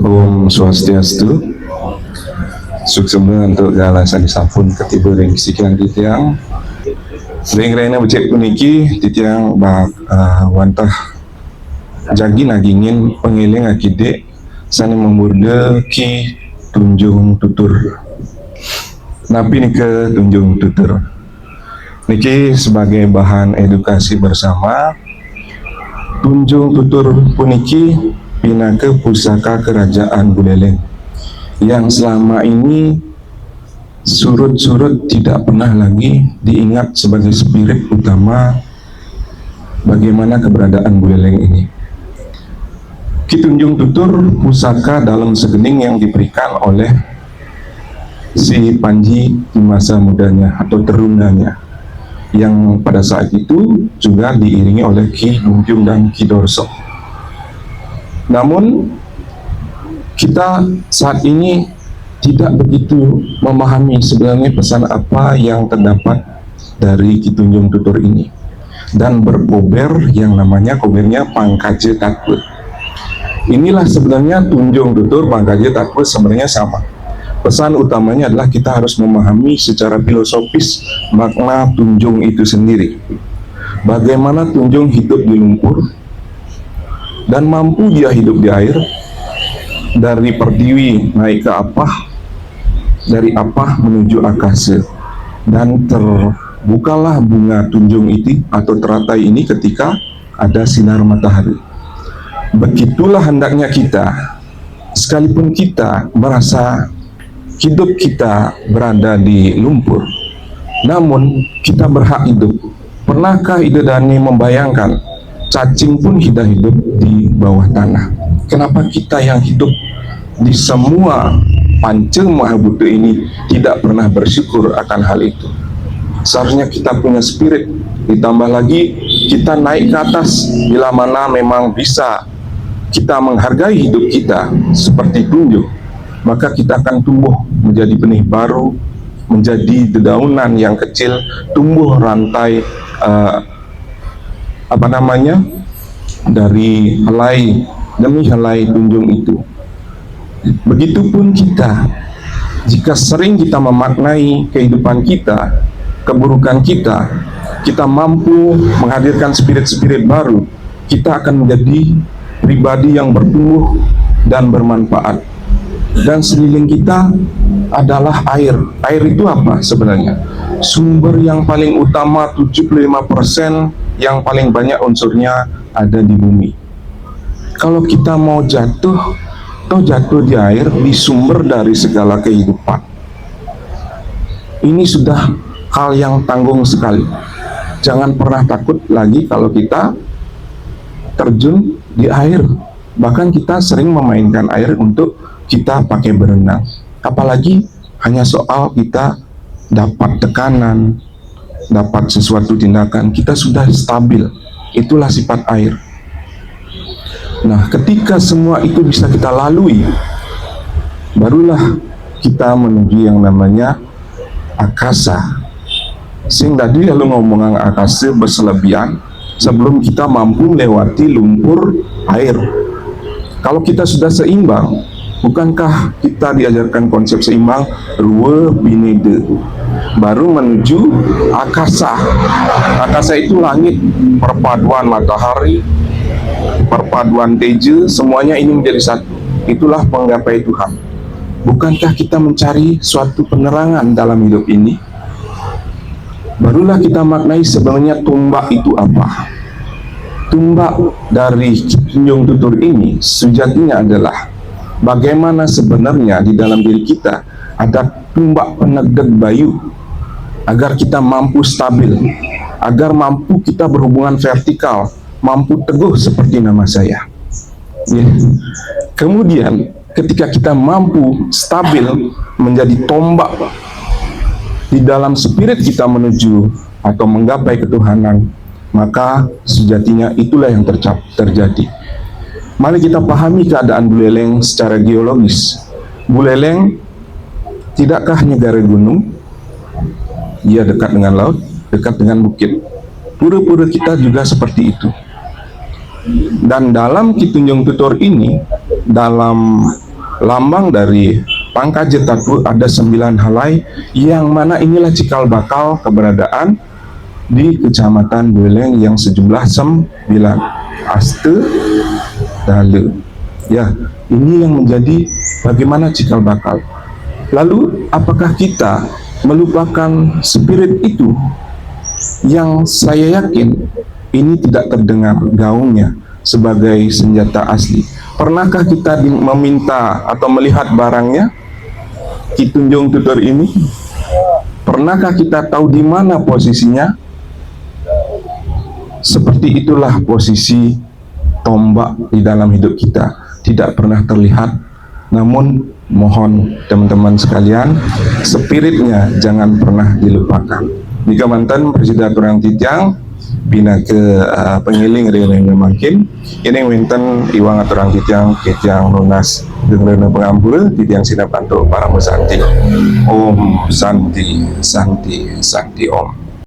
Om Swastiastu. Suksema untuk galasan disampun ketiba ring sikian titiang. Ring-ringnya becek puniki titiang bak wantah jagi nagingin pengiling akide sani memurde ki tunjung tutur. Napi ni ke tunjung tutur. Niki sebagai bahan edukasi bersama. Tunjung tutur puniki pinaka pusaka kerajaan Buleleng yang selama ini surut-surut tidak pernah lagi diingat sebagai spirit utama bagaimana keberadaan Buleleng ini. Ki Tunjung Tutur pusaka dalam segening yang diberikan oleh si Panji di masa mudanya atau terunanya, yang pada saat itu juga diiringi oleh Ki Dungjung dan Ki Dorso. Namun kita saat ini tidak begitu memahami sebenarnya pesan apa yang terdapat dari Ki Tunjung Tutur ini, dan berkober yang namanya kobernya Pangkaje Tatwe. Inilah sebenarnya Tunjung Tutur Pangkaje Tatwe sebenarnya sama. Pesan utamanya adalah kita harus memahami secara filosofis makna tunjung itu sendiri. Bagaimana tunjung hidup di lumpur dan mampu dia hidup di air, dari pertiwi naik ke apah, dari apah menuju akase, dan terbukalah bunga tunjung itu atau teratai ini ketika ada sinar matahari. Begitulah hendaknya kita, sekalipun kita merasa hidup kita berada di lumpur, namun kita berhak hidup. Pernahkah Ida Dani membayangkan cacing pun kita hidup di bawah tanah? Kenapa kita yang hidup di semua panca mahabudha ini tidak pernah bersyukur akan hal itu? Seharusnya kita punya spirit. Ditambah lagi kita naik ke atas bila mana memang bisa kita menghargai hidup kita seperti tunjung, maka kita akan tumbuh menjadi benih baru, menjadi dedaunan yang kecil, tumbuh rantai dari helai demi helai tunjung itu. Begitupun kita, jika sering kita memaknai kehidupan kita, keburukan kita, kita mampu menghadirkan spirit-spirit baru, kita akan menjadi pribadi yang bertumbuh dan bermanfaat. Dan sekeliling kita adalah air. Air itu apa sebenarnya? Sumber yang paling utama, 75% yang paling banyak unsurnya ada di bumi. Kalau kita mau jatuh, atau jatuh di air, di sumber dari segala kehidupan. Ini sudah hal yang tanggung sekali. Jangan pernah takut lagi kalau kita terjun di air. Bahkan kita sering memainkan air untuk kita pakai berenang. Apalagi hanya soal kita dapat tekanan, dapat sesuatu tindakan, kita sudah stabil. Itulah sifat air. Nah, ketika semua itu bisa kita lalui, barulah kita menuju yang namanya akasa. Sing tadi lalu ngomong akasa berlebihan sebelum kita mampu melewati lumpur air. Kalau kita sudah seimbang, bukankah kita diajarkan konsep seimbang ruwe binede, baru menuju akasa. Akasa itu langit, perpaduan matahari, perpaduan teja, semuanya ini menjadi satu. Itulah penggapai Tuhan. Bukankah kita mencari suatu penerangan dalam hidup ini? Barulah kita maknai sebenarnya tumbak itu apa. Tumbak dari Tunjung Tutur ini sejatinya adalah bagaimana sebenarnya di dalam diri kita ada tumbak penegak bayu, agar kita mampu stabil, agar mampu kita berhubungan vertikal, mampu teguh seperti nama saya. Ya. Kemudian ketika kita mampu stabil menjadi tombak di dalam spirit kita menuju atau menggapai ketuhanan, maka sejatinya itulah yang terjadi. Mari kita pahami keadaan Buleleng secara geologis. Buleleng tidakkah negara gunung? Ia dekat dengan laut, dekat dengan bukit. Pura-pura kita juga seperti itu. Dan dalam Ki Tunjung Tutur ini, dalam lambang dari Pangkajet Tatu ada 9 halai, yang mana inilah cikal bakal keberadaan di Kecamatan Buleleng yang sejumlah 9 aste dale. Ya, ini yang menjadi bagaimana cikal bakal. Lalu apakah kita melupakan spirit itu yang saya yakin ini tidak terdengar gaungnya sebagai senjata asli? Pernahkah kita meminta atau melihat barangnya? Ki Tunjung Tutur ini, pernahkah kita tahu di mana posisinya? Seperti itulah posisi tombak di dalam hidup kita, tidak pernah terlihat. Namun mohon teman-teman sekalian, spiritnya jangan pernah dilupakan. Jika mantan Presiden Turang Tijang bina ke pengiling ring makin ini winten iwang aturang titiang ketiang lunas dengan pengampura titiang sinap untuk para musanti. Om Santi Santi Santi Om.